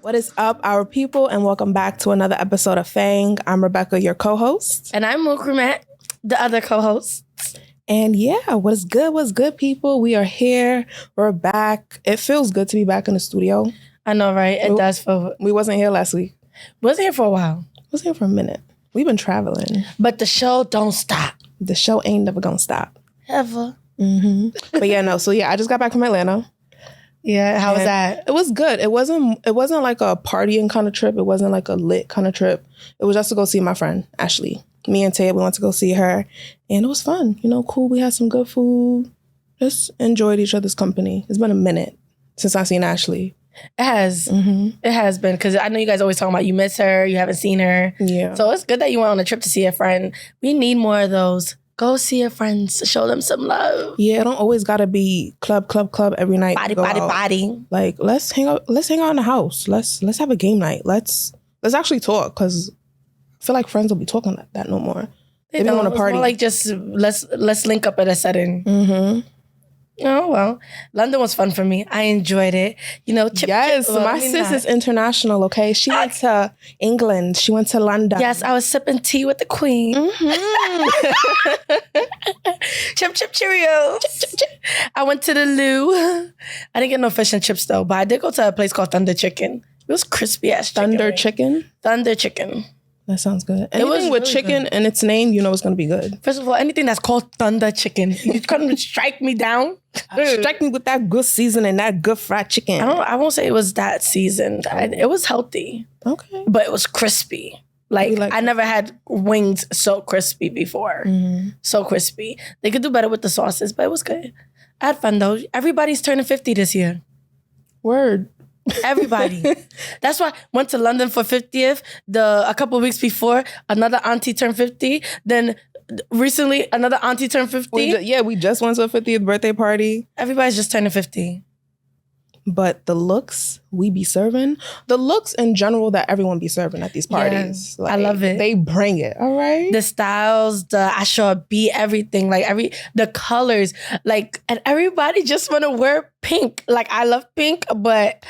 What is up, our people, and welcome back to another episode of FANG. I'm Rebecca, your co-host. And I'm MUKRIMAT, the other co-host. And yeah, what's good, people? We are here. We're back. It feels good to be back in the studio. I know, right? It does feel... We wasn't here last week. Wasn't here for a while. Wasn't here for a minute. We've been traveling. But the show don't stop. The show ain't never gonna stop. Ever. Mm-hmm. But yeah, no. So yeah, I just got back from Atlanta. Yeah, how was that? It was good. It wasn't like a partying kind of trip. It wasn't like a lit kind of trip. It was just to go see my friend, Ashley. Me and Taya, we went to go see her. And it was fun. You know, cool. We had some good food. Just enjoyed each other's company. It's been a minute since I've seen Ashley. It has. Mm-hmm. It has been. Because I know you guys always talking about you miss her. You haven't seen her. Yeah. So it's good that you went on a trip to see a friend. We need more of those. Go see your friends. Show them some love. Yeah, it don't always gotta be club every night. Body. Like, let's hang out. Let's hang out in the house. Let's have a game night. Let's actually talk, because I feel like friends will be talking like that no more. They don't want to party. More like just let's link up at a setting. Mm-hmm. Oh, well. London was fun for me. I enjoyed it. You know, my sis is international, okay? She went to England. She went to London. Yes, I was sipping tea with the queen. Mm-hmm. Chip, Cheerio. Chip. I went to the loo. I didn't get no fish and chips, though, but I did go to a place called Thunder Chicken. It was crispy-ass chicken. Thunder Chicken? That sounds good. Anything with really chicken good. and its name, you know it's going to be good. First of all, anything that's called Thunder Chicken, you couldn't strike me down. Strike me with that good seasoning, that good fried chicken. I won't say it was that seasoned. It was healthy. Okay. But it was crispy. Like I never had wings so crispy before. Mm-hmm. So crispy. They could do better with the sauces, but it was good. I had fun though. Everybody's turning 50 this year. Word. Everybody. That's why I went to London for 50th. A couple of weeks before, another auntie turned 50. Then recently, another auntie turned 50. We just went to a 50th birthday party. Everybody's just turning 50. But the looks we be serving, the looks in general that everyone be serving at these parties. Yeah, I love it. They bring it, all right? The styles, the Ashobi, everything, the colors, and everybody just want to wear pink. Like, I love pink, but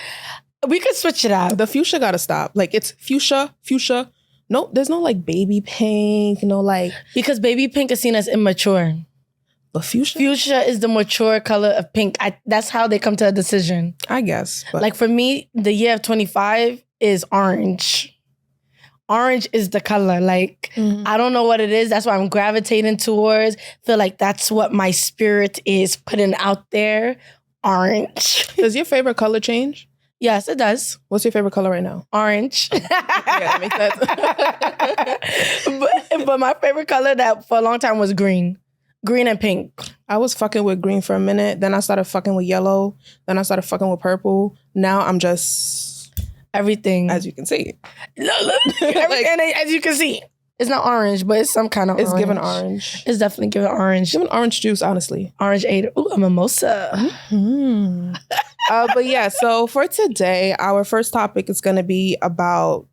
we could switch it out. The fuchsia gotta stop. Like, it's fuchsia. No, there's no baby pink, because baby pink is seen as immature. But fuchsia? Fuchsia is the mature color of pink. That's how they come to a decision. I guess. But. For me, the year of 25 is orange. Orange is the color. I don't know what it is. That's what I'm gravitating towards. Feel like that's what my spirit is putting out there. Orange. Does your favorite color change? Yes, it does. What's your favorite color right now? Orange. Yeah, that makes sense. but my favorite color that for a long time was green. Green and pink. I was fucking with green for a minute. Then I started fucking with yellow. Then I started fucking with purple. Now I'm just... everything. As you can see. Everything as you can see. It's not orange, but it's some kind of orange. It's giving orange. It's definitely giving orange. Giving orange juice, honestly. Orange ate. Ooh, a mimosa. Mm-hmm. But yeah, so for today, our first topic is going to be about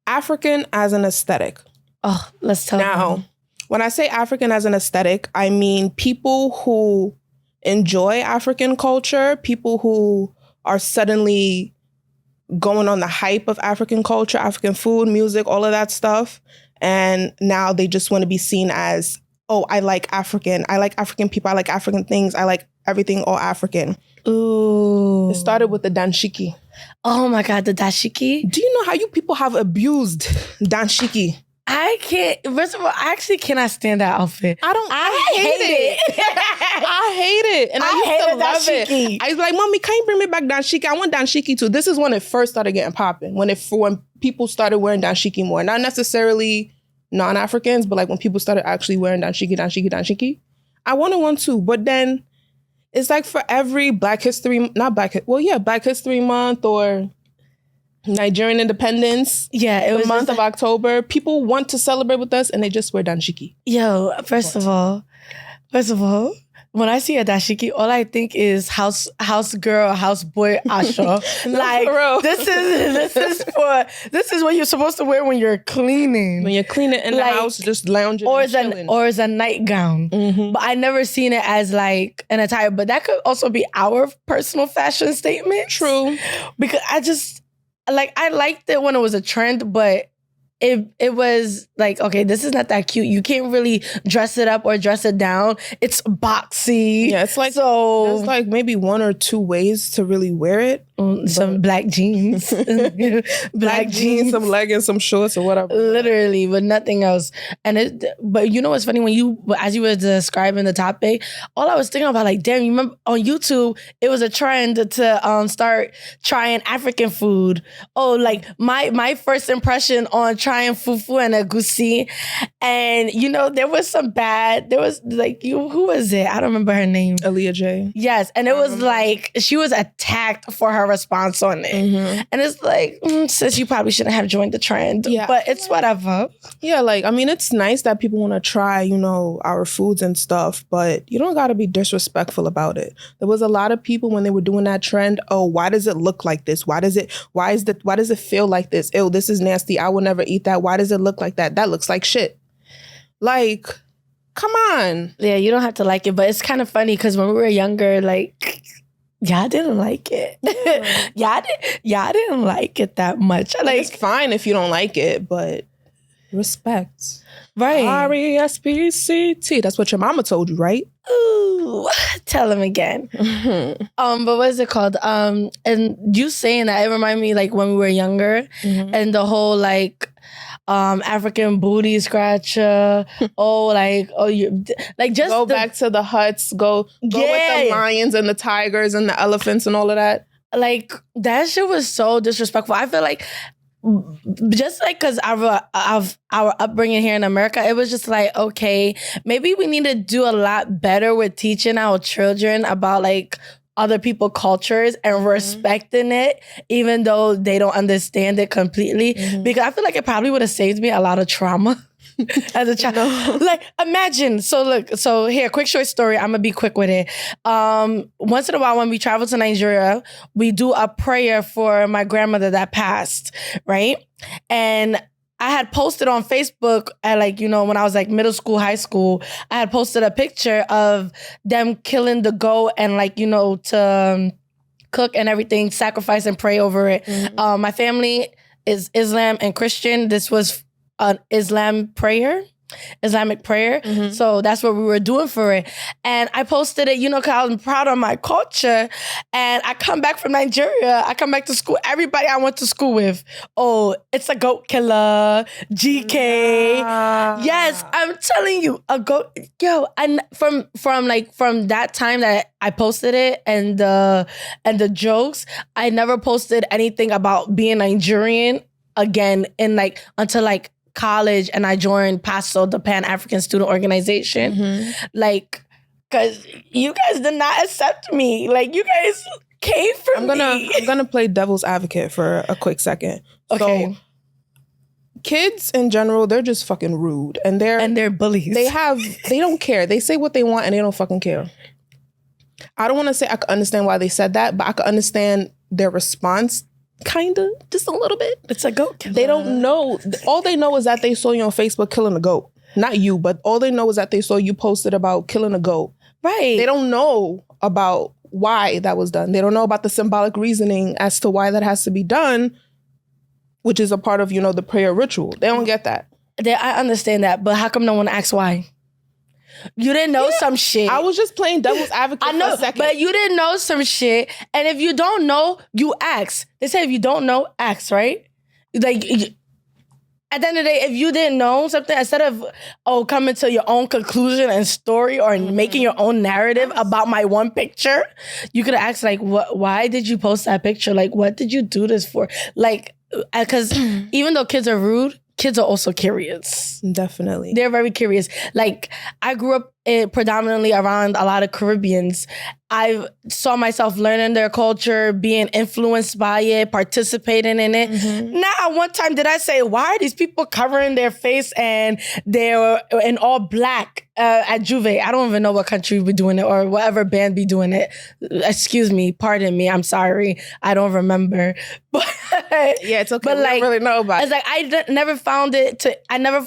African as an aesthetic. Oh, let's tell Now, when I say African as an aesthetic, I mean people who enjoy African culture, people who are suddenly going on the hype of African culture, African food, music, all of that stuff. And now they just want to be seen as, oh, I like African people, I like African things, I like everything all African. Ooh. It started with the danshiki. Oh my God, the dashiki. Do you know how you people have abused danshiki? I can't. First of all, I actually cannot stand that outfit. I hate it. I hate it. And I used to love it. I was like, Mommy, can you bring me back danshiki? I want danshiki too. This is when it first started getting popping. When people started wearing danshiki more. Not necessarily non-Africans, but when people started actually wearing danshiki. I wanted one too. But then it's for every Black History Month or Nigerian independence. Yeah, it was the month of October. People want to celebrate with us and they just wear danshiki. Yo, first of all, when I see a dashiki, all I think is house girl, house boy, asho. Like this is what you're supposed to wear when you're cleaning. When you're cleaning in the house, just lounging or as a nightgown. Mm-hmm. But I never seen it as like an attire. But that could also be our personal fashion statement. True. Because I liked it when it was a trend, but it was like, okay, this is not that cute. You can't really dress it up or dress it down. It's boxy. Yeah, it's like, there's like maybe one or two ways to really wear it. Some black jeans. black jeans, some leggings, some shorts or whatever. Literally, but nothing else. But you know what's funny? As you were describing the topic, all I was thinking about, like, damn, you remember on YouTube, it was a trend to start trying African food. Oh, like my first impression on trying fufu and egusi. And, there was who was it? I don't remember her name. Aaliyah J. Yes. And it was like, she was attacked for her response on it. Mm-hmm. And it's like, sis, you probably shouldn't have joined the trend. Yeah. But it's whatever. Yeah, like, I mean, it's nice that people want to try, our foods and stuff, but you don't got to be disrespectful about it. There was a lot of people when they were doing that trend, oh, why does it look like this? Why does it feel like this? Ew, this is nasty. I will never eat that. Why does it look like that? That looks like shit. Like, come on. Yeah, you don't have to like it, but it's kind of funny because when we were younger, like, y'all didn't like it. y'all didn't like it that much. Like, it's fine if you don't like it, but respect. Right. RESPCT. That's what your mama told you, right? Ooh, tell him again. Mm-hmm. But what is it called? And you saying that, it reminded me like when we were younger, mm-hmm. and the whole like African booty scratcher. Just go back to the huts. Go with the lions and the tigers and the elephants and all of that. Like, that shit was so disrespectful. I feel like just like because of our upbringing here in America, it was just like, okay, maybe we need to do a lot better with teaching our children about like other people's cultures and mm-hmm. respecting it, even though they don't understand it completely. Mm-hmm. Because I feel like it probably would have saved me a lot of trauma as a child. No. Like, imagine. So here, quick short story. I'm gonna be quick with it. Once in a while when we travel to Nigeria, we do a prayer for my grandmother that passed, right? And I had posted on Facebook at when I was like middle school, high school, I had posted a picture of them killing the goat and to cook and everything, sacrifice and pray over it. Mm-hmm. My family is Islam and Christian. This was an Islamic prayer. Mm-hmm. So that's what we were doing for it. And I posted it, because I was proud of my culture. And I come back from Nigeria. I come back to school. Everybody I went to school with, oh, it's a goat killer, GK. Nah. Yes, I'm telling you, a goat. Yo, and from that time that I posted it and the jokes, I never posted anything about being Nigerian again until college, and I joined PASO, the Pan-African Student Organization. Mm-hmm. Because you guys did not accept me. You guys came for me. I'm gonna play devil's advocate for a quick second. Okay. So, kids in general, they're just fucking rude. And they're bullies. They don't care. They say what they want and they don't fucking care. I don't want to say I could understand why they said that, but I could understand their response. Kinda, just a little bit. It's a goat killer. They don't know. All they know is that they saw you on Facebook killing a goat. Not you, but all they know is that they saw you posted about killing a goat. Right. They don't know about why that was done. They don't know about the symbolic reasoning as to why that has to be done, which is a part of, the prayer ritual. They don't get that. I understand that, but how come no one asks why? You didn't know some shit. I was just playing devil's advocate for a second. But you didn't know some shit. And if you don't know, you ask. They say if you don't know, ask, right? At the end of the day, if you didn't know something, instead of coming to your own conclusion and story or mm-hmm. making your own narrative about my one picture, you could have asked why did you post that picture? What did you do this for? Because even though kids are rude, kids are also curious. Definitely. They're very curious. I grew up predominantly around a lot of Caribbeans. I saw myself learning their culture, being influenced by it, participating in it. Now, one time did I say, why are these people covering their face and they're in all black at Juve? I don't even know what country be doing it or whatever band be doing it. Excuse me, pardon me, I'm sorry. I don't remember. But yeah, it's okay. But we don't really know about it. It's like I never found it to, I never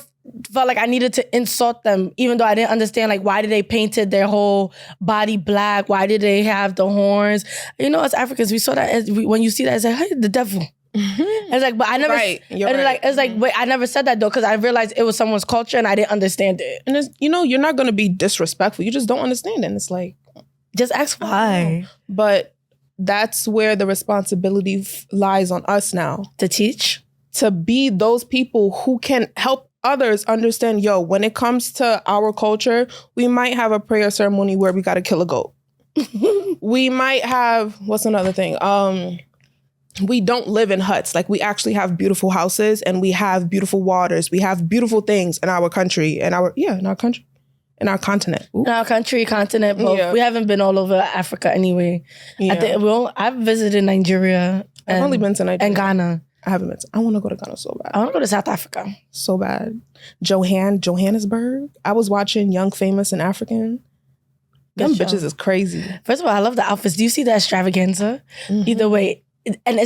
felt like I needed to insult them, even though I didn't understand, like, why did they painted their whole body black? Why did they have the horns? You know, as Africans, we saw that when you see that, it's like, hey, the devil. It's like, but I never, it's like, wait, I never said that though, because I realized it was someone's culture and I didn't understand it. And it's, you know, you're not going to be disrespectful. You just don't understand it. And it's like, just ask why. But that's where the responsibility lies on us now. To teach? To be those people who can help others understand, yo, when it comes to our culture, we might have a prayer ceremony where we got to kill a goat. We might have, what's another thing? We don't live in huts. Like, we actually have beautiful houses and we have beautiful waters. We have beautiful things in our country, in our country, in our continent. Ooh. In our country, continent, both. Yeah. We haven't been all over Africa anyway. Yeah. I've visited Nigeria. I've only been to Nigeria. And Ghana. I haven't been. I want to go to Ghana so bad. I want to go to South Africa. So bad. Johannesburg. I was watching Young, Famous, and African. Them bitches is crazy. First of all, I love the outfits. Do you see the extravaganza? Either way. And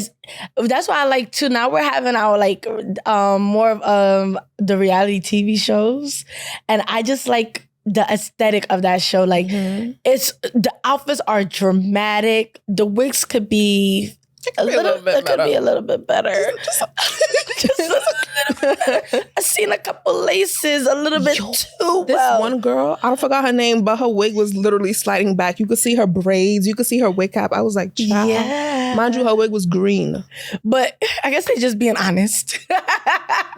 that's why I like too. Now we're having our like more of the reality TV shows. And I just like the aesthetic of that show. Like it's the outfits are dramatic. The wigs could be a little bit better. Just a little bit. I seen a couple laces, a little bit too this well. One girl, I forgot her name, but her wig was literally sliding back. You could see her braids. You could see her wig cap. I was like, child. Yeah. Mind you, her wig was green. But I guess they're just being honest.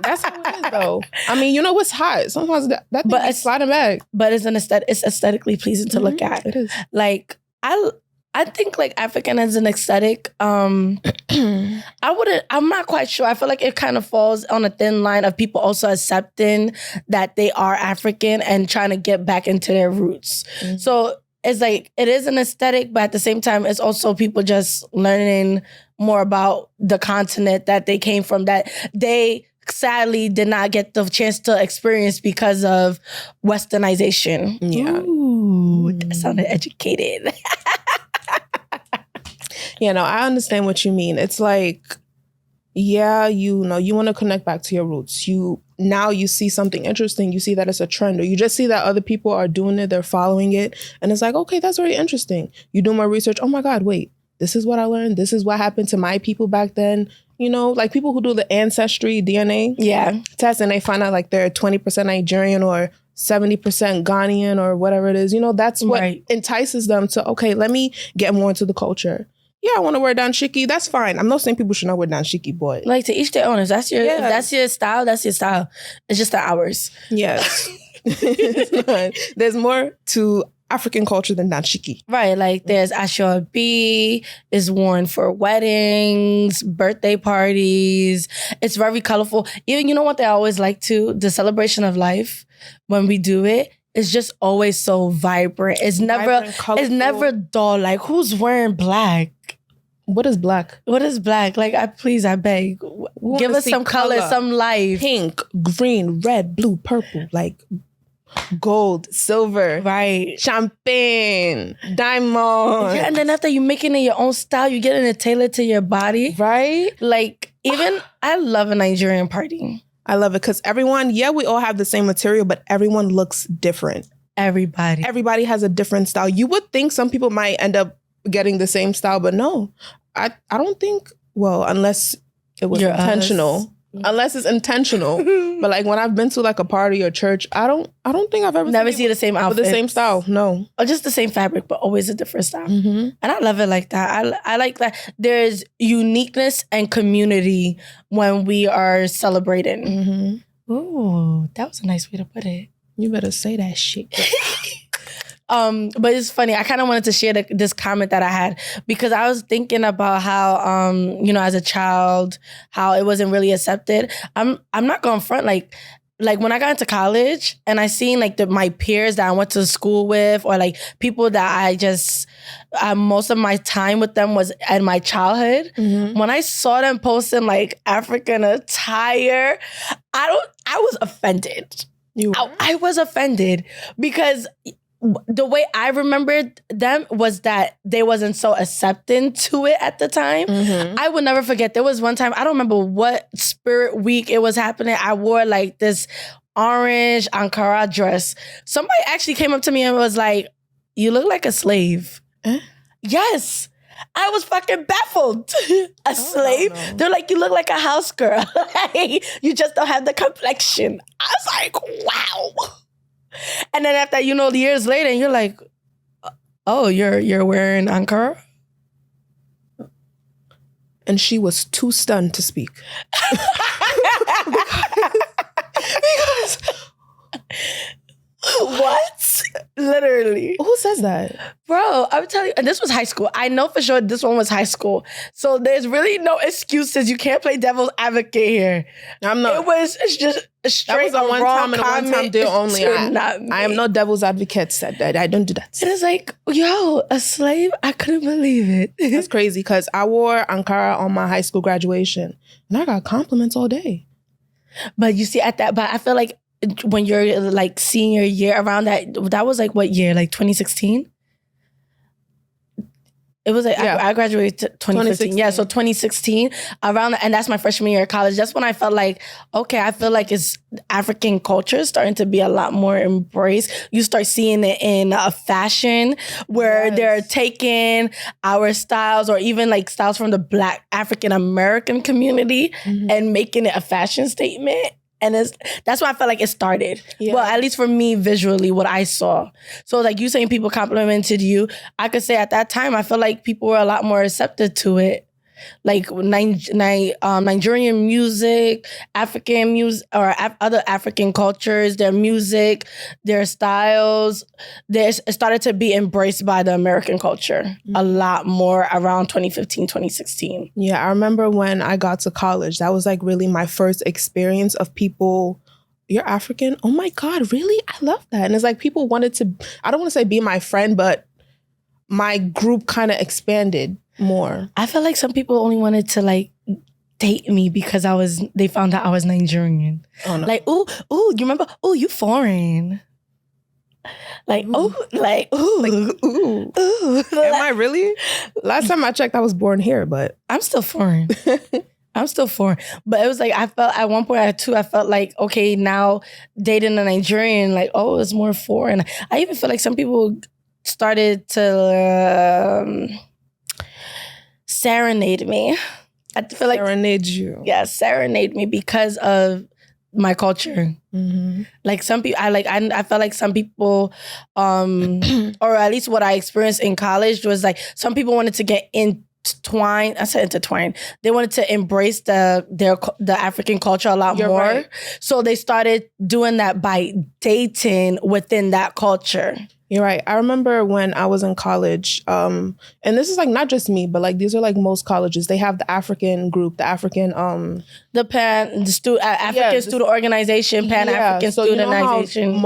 That's how it is, though. I mean, you know what's hot? Sometimes that thing is sliding back. But it's it's aesthetically pleasing to look at. It is. Like, I think like African as an aesthetic, I'm not quite sure. I feel like it kind of falls on a thin line of people also accepting that they are African and trying to get back into their roots. So it's like, it is an aesthetic, but at the same time, it's also people just learning more about the continent that they came from, that they sadly did not get the chance to experience because of westernization. Yeah. Ooh, that sounded educated. You know, I understand what you mean. It's like, yeah, you know, you want to connect back to your roots. Now you see something interesting. You see that it's a trend, or you just see that other people are doing it, they're following it. And it's like, okay, that's very interesting. You do more research. Oh my God, wait, this is what I learned. This is what happened to my people back then. You know, like people who do the ancestry DNA test and they find out like they're 20% Nigerian or 70% Ghanaian or whatever it is. You know, that's what entices them to, okay, let me get more into the culture. Yeah, I want to wear dashiki. That's fine. I'm not saying people should not wear dashiki, but like, to each their own. If that's your style, that's your style. It's just the hours. Yes. There's more to African culture than dashiki. Right. Like there's Ashobi, is worn for weddings, birthday parties. It's very colorful. Even, you know what they always like to? The celebration of life, when we do it, it's just always so vibrant. It's never dull. Like, who's wearing black? What is black? What is black? Like, I beg. Give us some color, some life. Pink, green, red, blue, purple. Like, gold, silver. Right. Champagne, diamond. Yeah, and then after you making it your own style, you getting it tailored to your body. Right? Like, even, I love a Nigerian party. I love it because everyone, we all have the same material, but everyone looks different. Everybody has a different style. You would think some people might end up getting the same style, but no. I don't think, well, unless it was intentional. Unless it's intentional. But like when I've been to like a party or church, I don't think I've ever never seen the same outfit. With the same style, no. Or just the same fabric, but always a different style. And I love it like that. I like that there's uniqueness and community when we are celebrating. Ooh, that was a nice way to put it. You better say that shit. But it's funny. I kind of wanted to share this comment that I had because I was thinking about how, you know, as a child, how it wasn't really accepted. I'm not going front. Like, like when I got into college and I seen like my peers that I went to school with, or like people that I just most of my time with them was in my childhood. When I saw them posting like African attire, I was offended. I was offended because the way I remembered them was that they wasn't so accepting to it at the time. I would never forget. There was one time, I don't remember what Spirit Week it was happening. I wore like this orange Ankara dress. Somebody actually came up to me and was like, "You look like a slave." Yes. I was fucking baffled. A slave? No. They're like, "You look like a house girl. You just don't have the complexion." I was like, wow. And then after, years later, you're like, "Oh, you're wearing Ankara?" And she was too stunned to speak. because what? Literally. Who says that? Bro, I'm telling you, and this was high school. I know for sure this one was high school. So there's really no excuses. You can't play devil's advocate here. I'm not. It's just straight that was a one time and a one time deal only. I am no devil's advocate, said that. I don't do that. It is like, yo, a slave? I couldn't believe it. That's crazy because I wore Ankara on my high school graduation and I got compliments all day. But you see, but I feel like when you're like senior year around that was like what year? Like 2016? It was like, I graduated 2015. Yeah, so 2016, around that, and that's my freshman year of college. That's when I felt like, okay, I feel like it's African culture starting to be a lot more embraced. You start seeing it in fashion, where they're taking our styles or even like styles from the Black African American community and making it a fashion statement. And that's why I felt like it started. Yeah. Well, at least for me, visually, what I saw. So like you saying people complimented you, I could say at that time, I feel like people were a lot more receptive to it. Like Nigerian music, African music, or other African cultures, their music, their styles, it started to be embraced by the American culture a lot more around 2015, 2016. Yeah, I remember when I got to college, that was like really my first experience of people, "You're African? Oh my God, really? I love that." And it's like people wanted to, I don't want to say be my friend, but my group kind of expanded more. I feel like some people only wanted to like date me because they found out I was Nigerian. Oh, no. Like, ooh, you remember? Ooh, you foreign. Like, ooh. Am I really? Last time I checked, I was born here, but I'm still foreign. I'm still foreign. But it was like, I felt at one point, I felt like, okay, now dating a Nigerian, like, oh, it's more foreign. I even feel like some people started to serenade me. I feel like serenade you. Yeah, serenade me because of my culture. Like some people, I felt like some people, or at least what I experienced in college was like some people wanted to get intertwined. I said intertwined. They wanted to embrace the African culture a lot more. Right. So they started doing that by dating within that culture. You're right. I remember when I was in college, and this is like not just me, but like these are like most colleges. They have the African group, the African African Student Organization, Pan-African Student Organization.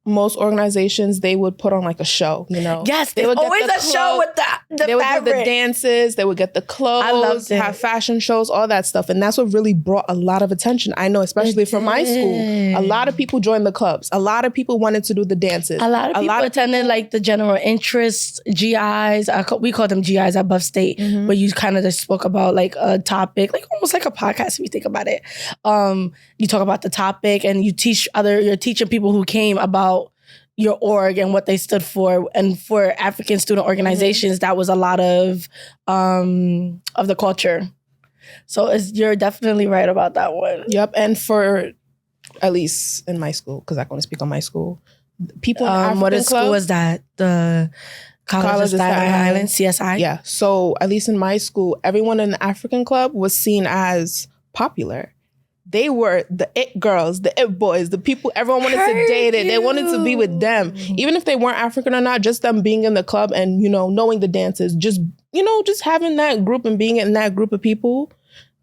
Most organizations, they would put on like a show, Yes, there's always a show with the They would do the dances, they would get the clothes, I loved it. Have fashion shows, all that stuff. And that's what really brought a lot of attention. I know, especially from my school. A lot of people joined the clubs. A lot of people wanted to do the dances. A lot of people attended like the general interest GIs. We call them GIs at Buff State, where you kind of just spoke about like a topic, like almost like a podcast if you think about it. You talk about the topic and you're teaching people who came about your org and what they stood for. And for African student organizations, that was a lot of the culture. So you're definitely right about that one. Yep. And for, at least in my school, because I can only speak on my school, people in the African what club, school was that? The College of Staten Island, CSI? Yeah. So at least in my school, everyone in the African club was seen as popular. They were the it girls, the it boys, the people everyone wanted to date it. They wanted to be with them. Even if they weren't African or not, just them being in the club and, knowing the dances, just having that group and being in that group of people,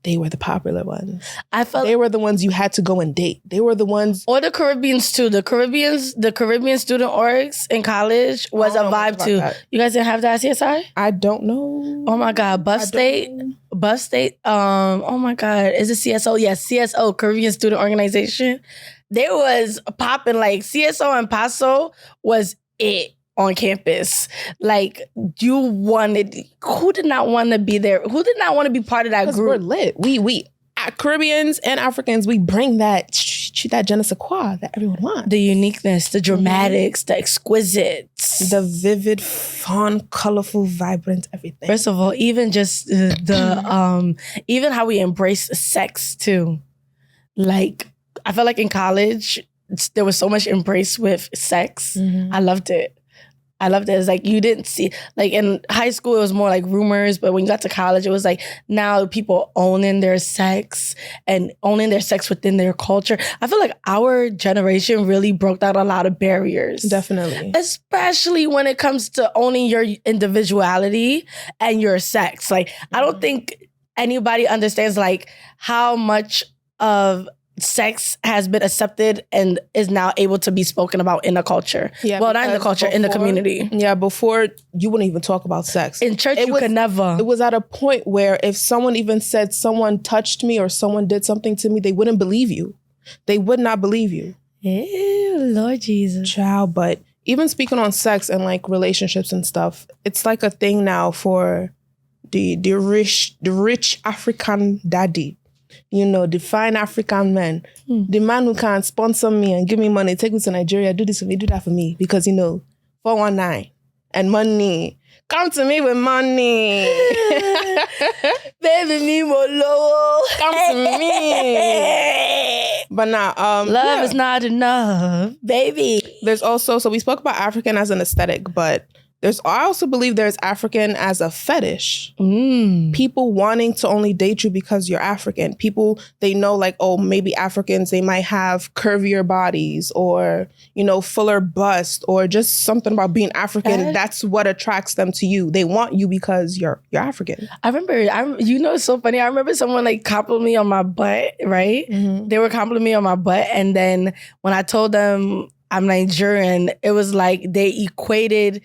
they were the popular ones. I felt they were the ones you had to go and date. They were the ones, or the Caribbeans too. The Caribbean student orgs in college was a vibe too. You guys didn't have that at CSI? I don't know. Oh my God, Buff State. Oh my God, is it CSO? Yes, CSO, Caribbean Student Organization. They was popping like CSO and Paso was it on campus. Like who did not want to be there? Who did not want to be part of that group? We're lit. We Caribbeans and Africans, we bring that je ne sais quoi that everyone wants. The uniqueness, the dramatics, the exquisites. The vivid, fun, colorful, vibrant, everything. First of all, even just even how we embrace sex too. Like, I felt like in college, there was so much embrace with sex. I loved it. It's like you didn't see, like in high school, it was more like rumors, but when you got to college, it was like now people owning their sex and owning their sex within their culture. I feel like our generation really broke down a lot of barriers. Definitely. Especially when it comes to owning your individuality and your sex. Like, I don't think anybody understands like how much of sex has been accepted and is now able to be spoken about in the culture. Yeah, well, not in the culture, in the community. Yeah, before you wouldn't even talk about sex. In church, you could never. It was at a point where if someone even said someone touched me or someone did something to me, they wouldn't believe you. They would not believe you. Ew, Lord Jesus. Child, but even speaking on sex and like relationships and stuff, it's like a thing now for the rich African daddy. You know, the fine African man. The man who can sponsor me and give me money, take me to Nigeria, do this for me, do that for me. Because, you know, 419 and money. Come to me with money. Baby, me more low. Come to me. But now, love is not enough, baby. There's also, so we spoke about African as an aesthetic, but I also believe there's African as a fetish. People wanting to only date you because you're African. People, they know like, oh, maybe Africans, they might have curvier bodies or, you know, fuller bust or just something about being African. That's what attracts them to you. They want you because you're African. I remember, you know, it's so funny. I remember someone like complimented me on my butt, right? They were complimenting me on my butt. And then when I told them I'm Nigerian, it was like they equated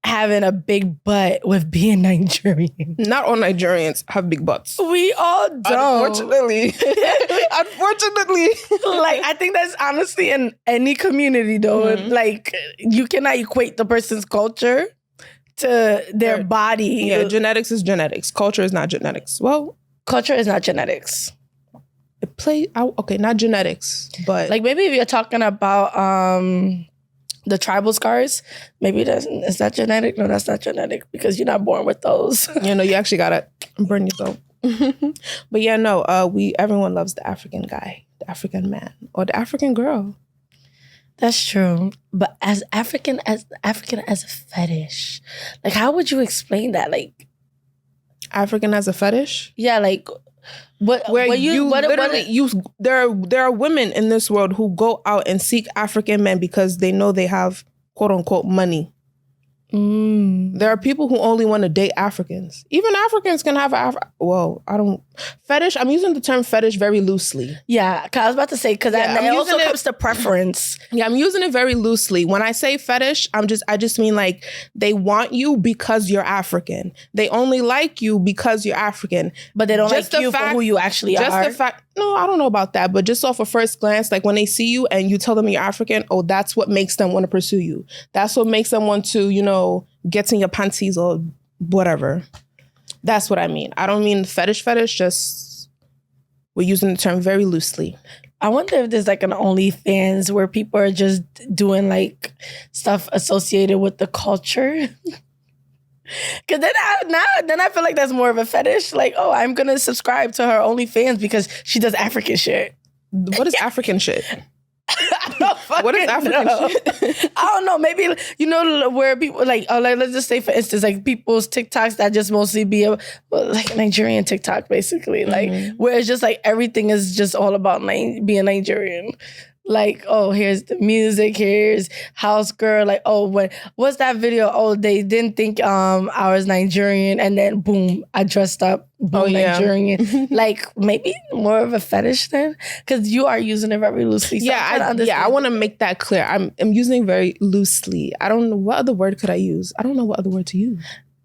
having a big butt with being Nigerian. Not all Nigerians have big butts. We all don't. Unfortunately. Like, I think that's honestly in any community though. Like, you cannot equate the person's culture to their body. Yeah, genetics is genetics. Culture is not genetics. Well, culture is not genetics. Okay, not genetics, but like maybe if you're talking about the tribal scars, maybe is that genetic? No, that's not genetic because you're not born with those. You know, you actually gotta burn yourself. But yeah, no, everyone loves the African guy, the African man, or the African girl. That's true. But as African as a fetish, like how would you explain that? Like African as a fetish? Yeah, like there are women in this world who go out and seek African men because they know they have quote unquote money. There are people who only want to date Africans. Even Africans can have fetish. I'm using the term fetish very loosely. Yeah, because I was about to say, because it also comes to preference. Yeah, I'm using it very loosely. When I say fetish, I just mean like they want you because you're African. They only like you because you're African. But they don't like you for who you actually are. Just the fact, no, I don't know about that. But just off a first glance, like when they see you and you tell them you're African, oh, that's what makes them want to pursue you. That's what makes them want to, you know, get in your panties or whatever. That's what I mean. I don't mean fetish, just we're using the term very loosely. I wonder if there's like an OnlyFans where people are just doing like stuff associated with the culture. Because then I feel like that's more of a fetish. Like, oh, I'm going to subscribe to her OnlyFans because she does African shit. What is African shit? What is African shit? I don't know. Maybe, you know, where people like let's just say, for instance, like people's TikToks that just mostly be like a Nigerian TikTok, basically. Like, where it's just like everything is just all about being Nigerian. Like, oh, here's the music, here's house girl. Like, oh, what's that video? Oh, they didn't think I was Nigerian, and then boom, I dressed up. Boom, Nigerian. Like, maybe more of a fetish then, because you are using it very loosely. So I want to make that clear. I'm using it very loosely. I don't know what other word could I use. I don't know what other word to use.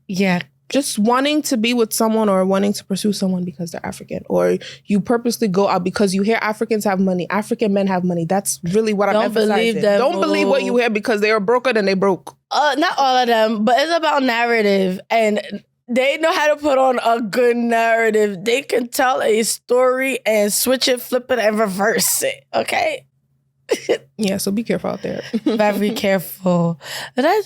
Yeah. Just wanting to be with someone or wanting to pursue someone because they're African, or you purposely go out because you hear Africans have money, African men have money. That's really what I'm emphasizing. Don't believe what you hear because they are broker than they broke. Not all of them, but it's about narrative, and they know how to put on a good narrative. They can tell a story and switch it, flip it, and reverse it. Okay. Yeah, so be careful out there. Very careful. But I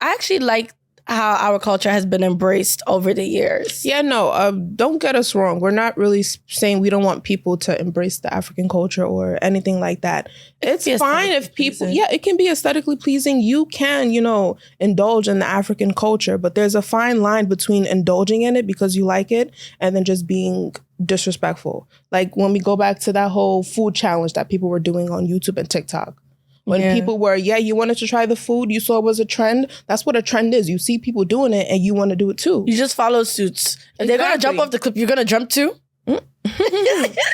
actually like how our culture has been embraced over the years. Yeah, no, don't get us wrong. We're not really saying we don't want people to embrace the African culture or anything like that. It's fine if people, it can be aesthetically pleasing. You can, indulge in the African culture, but there's a fine line between indulging in it because you like it and then just being disrespectful. Like when we go back to that whole food challenge that people were doing on YouTube and TikTok. When people were, you wanted to try the food, you saw it was a trend. That's what a trend is. You see people doing it and you want to do it too. You just follow suits. If they're going to jump off the cliff, you're going to jump too?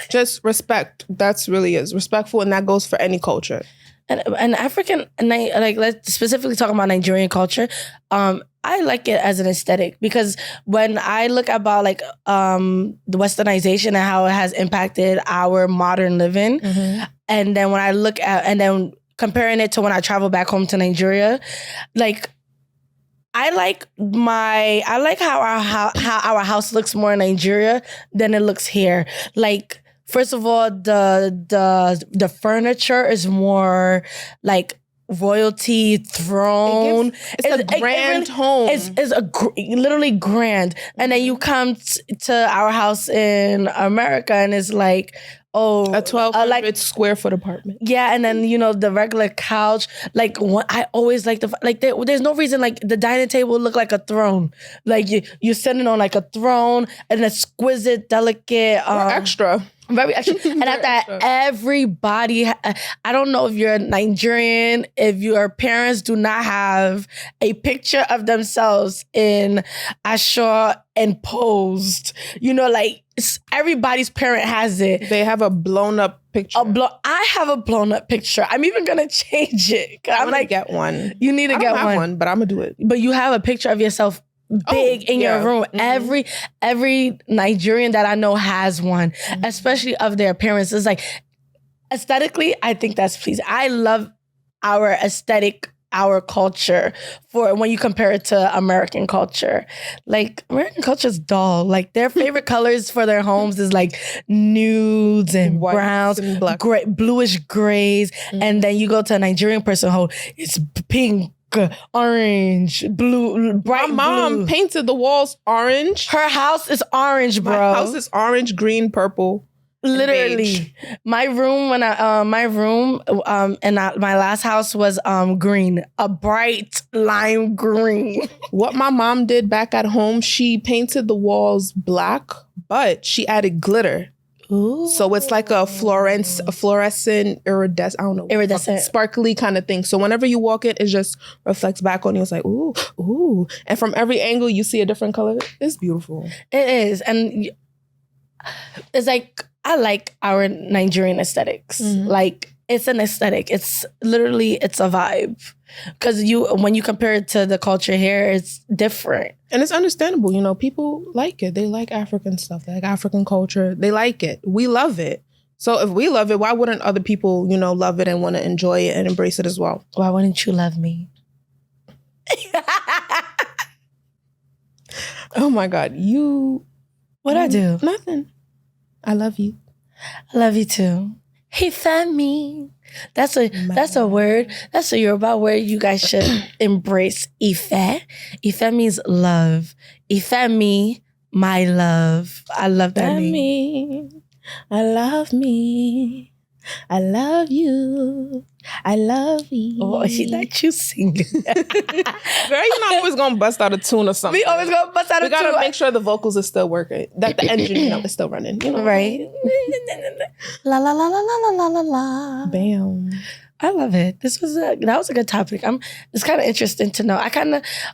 Just respect. That's really is. Respectful, and that goes for any culture. And African, like let's specifically talk about Nigerian culture. I like it as an aesthetic because when I look about like the westernization and how it has impacted our modern living, and then when I look at, and then comparing it to when I travel back home to Nigeria, like I like how our house looks more in Nigeria than it looks here. Like, first of all, the furniture is more like royalty, throne. It's a grand home. It's literally grand. And then you come to our house in America and it's like, a 1,200 square foot apartment. Yeah, and then the regular couch. Like I always like there's no reason like the dining table look like a throne. Like you're sitting on like a throne, an exquisite, delicate, extra. Very extra. And at that, everybody, I don't know if you're Nigerian, if your parents do not have a picture of themselves in Asha and posed, like everybody's parent has it. They have a blown up picture. I have a blown up picture. I'm even going to change it. I'm like, get one. You need to get one. I don't have one, but I'm going to do it. But you have a picture of yourself big in your room. Mm-hmm. Every Nigerian that I know has one, especially of their parents. It's like, aesthetically, I think that's pleasing. I love our aesthetic, our culture for when you compare it to American culture. Like, American culture is dull. Like, their favorite colors for their homes is like nudes and whites browns, and bluish grays. And then you go to a Nigerian person's home, it's pink, orange, blue, bright blue. My mom painted the walls orange. Her house is orange, bro. My house is orange, green, purple. Literally, my room and my last house was green, a bright lime green. What my mom did back at home, she painted the walls black, but she added glitter. Ooh. So it's like a fluorescent, iridescent, sparkly kind of thing. So whenever you walk it just reflects back on you. It's like, ooh, ooh. And from every angle, you see a different color. It's beautiful. It is. And it's like, I like our Nigerian aesthetics. Like, it's an aesthetic. It's literally, it's a vibe. Because when you compare it to the culture here, it's different. And it's understandable. People like it. They like African stuff. They like African culture. They like it. We love it. So if we love it, why wouldn't other people, love it and want to enjoy it and embrace it as well? Why wouldn't you love me? Oh my God. What'd I do? Nothing. I love you. I love you too. He found me. That's a word. That's a Yoruba word you guys should embrace. Ife. Ife means love. Ife me, my love. I love that name. I love me. I love you. I love you. Oh, she like you singing. Girl, you're not always going to bust out a tune or something. We always going to bust out a tune. We got to make sure the vocals are still working. That the engine, is still running. You know? Right. La la la la la la la la. Bam. I love it. That was a good topic. It's kind of interesting to know.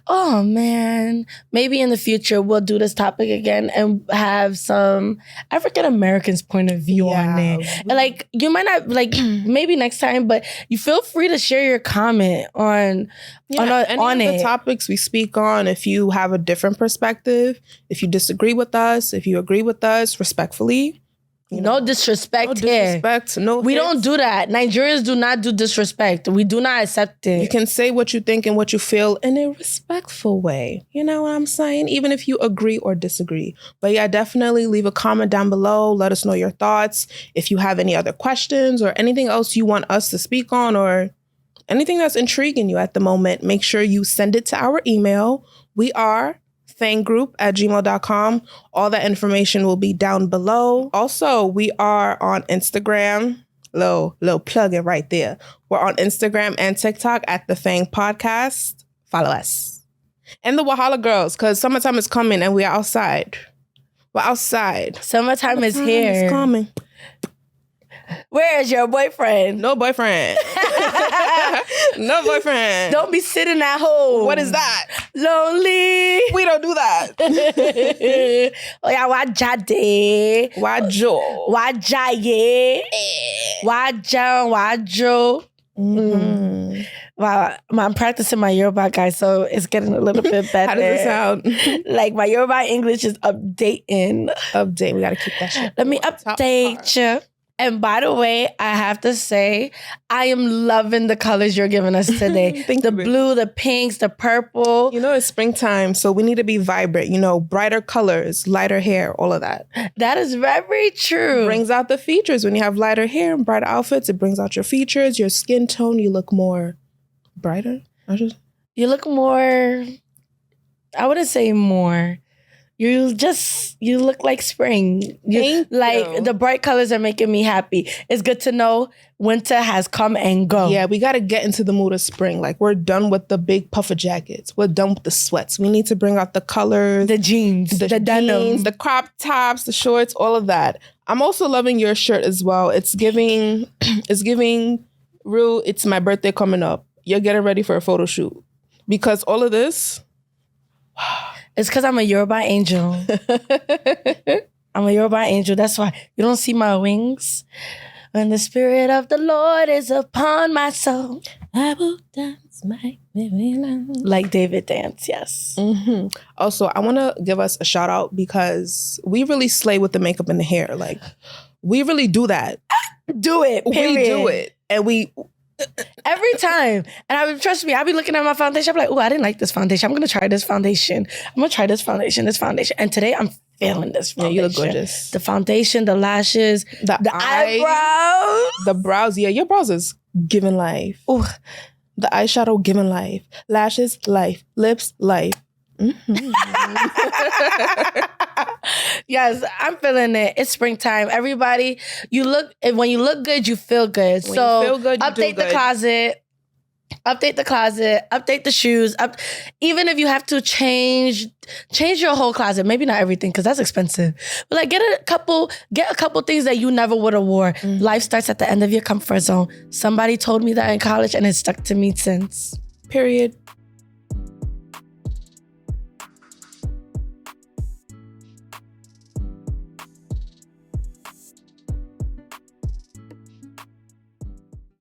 Oh man, maybe in the future we'll do this topic again and have some African Americans' point of view on it. And like you might not maybe next time, but you feel free to share your comment on the topics we speak on. If you have a different perspective, if you disagree with us, if you agree with us, respectfully. No disrespect here. We don't do that. Nigerians do not do disrespect. We do not accept it. You can say what you think and what you feel in a respectful way. You know what I'm saying? Even if you agree or disagree. But yeah, definitely leave a comment down below. Let us know your thoughts. If you have any other questions or anything else you want us to speak on or anything that's intriguing you at the moment, make sure you send it to our email. We are fanggroup@gmail.com. All that information will be down below. Also, we are on Instagram. Little plug-in right there. We're on Instagram and TikTok at the FANG Podcast. Follow us. And the Wahala Girls, because summertime is coming and we're outside. We're outside. Summertime is here. It's coming. Where is your boyfriend? No boyfriend. No boyfriend. Don't be sitting at home. What is that? Lonely. We don't do that. Oh yeah, wajade. Wajo. Wajaye. Wajan. Wajo. Mm-hmm. Wow, I'm practicing my Yoruba, guys, so it's getting a little bit better. How does it sound? Like my Yoruba English is updating. We gotta keep that shit. Let me update you. And by the way, I have to say, I am loving the colors you're giving us today. The blue, the pinks, the purple. It's springtime, so we need to be vibrant. Brighter colors, lighter hair, all of that. That is very true. It brings out the features. When you have lighter hair and brighter outfits, it brings out your features, your skin tone. You look more brighter. You look more, I wouldn't say more. You look like spring. The bright colors are making me happy. It's good to know winter has come and go. Yeah, we got to get into the mood of spring. Like, we're done with the big puffer jackets. We're done with the sweats. We need to bring out the colors. The jeans, the denim. The crop tops, the shorts, all of that. I'm also loving your shirt as well. It's giving real, it's my birthday coming up. You're getting ready for a photo shoot. Because all of this... It's because I'm a Yoruba angel. I'm a Yoruba angel. That's why you don't see my wings. When the spirit of the Lord is upon my soul, I will dance my like David dance. Yes. Mm-hmm. Also, I want to give us a shout out because we really slay with the makeup and the hair. Like, we really do that. Do it. Period. We do it, and we. Every time. And trust me, I'll be looking at my foundation. I'm like, oh, I didn't like this foundation. I'm going to try this foundation. this foundation. And today I'm feeling this foundation. Yeah, you look gorgeous. The foundation, the lashes, the eyebrows. The brows. Yeah, your brows is giving life. Ooh. The eyeshadow giving life. Lashes, life. Lips, life. Mm-hmm. Yes, I'm feeling it. It's springtime. Everybody, when you look good, you feel good. When you feel good, you update the closet. Update the closet. Update the shoes. Even if you have to change your whole closet. Maybe not everything because that's expensive. But like get a couple things that you never would have wore. Mm-hmm. Life starts at the end of your comfort zone. Somebody told me that in college and it's stuck to me since. Period.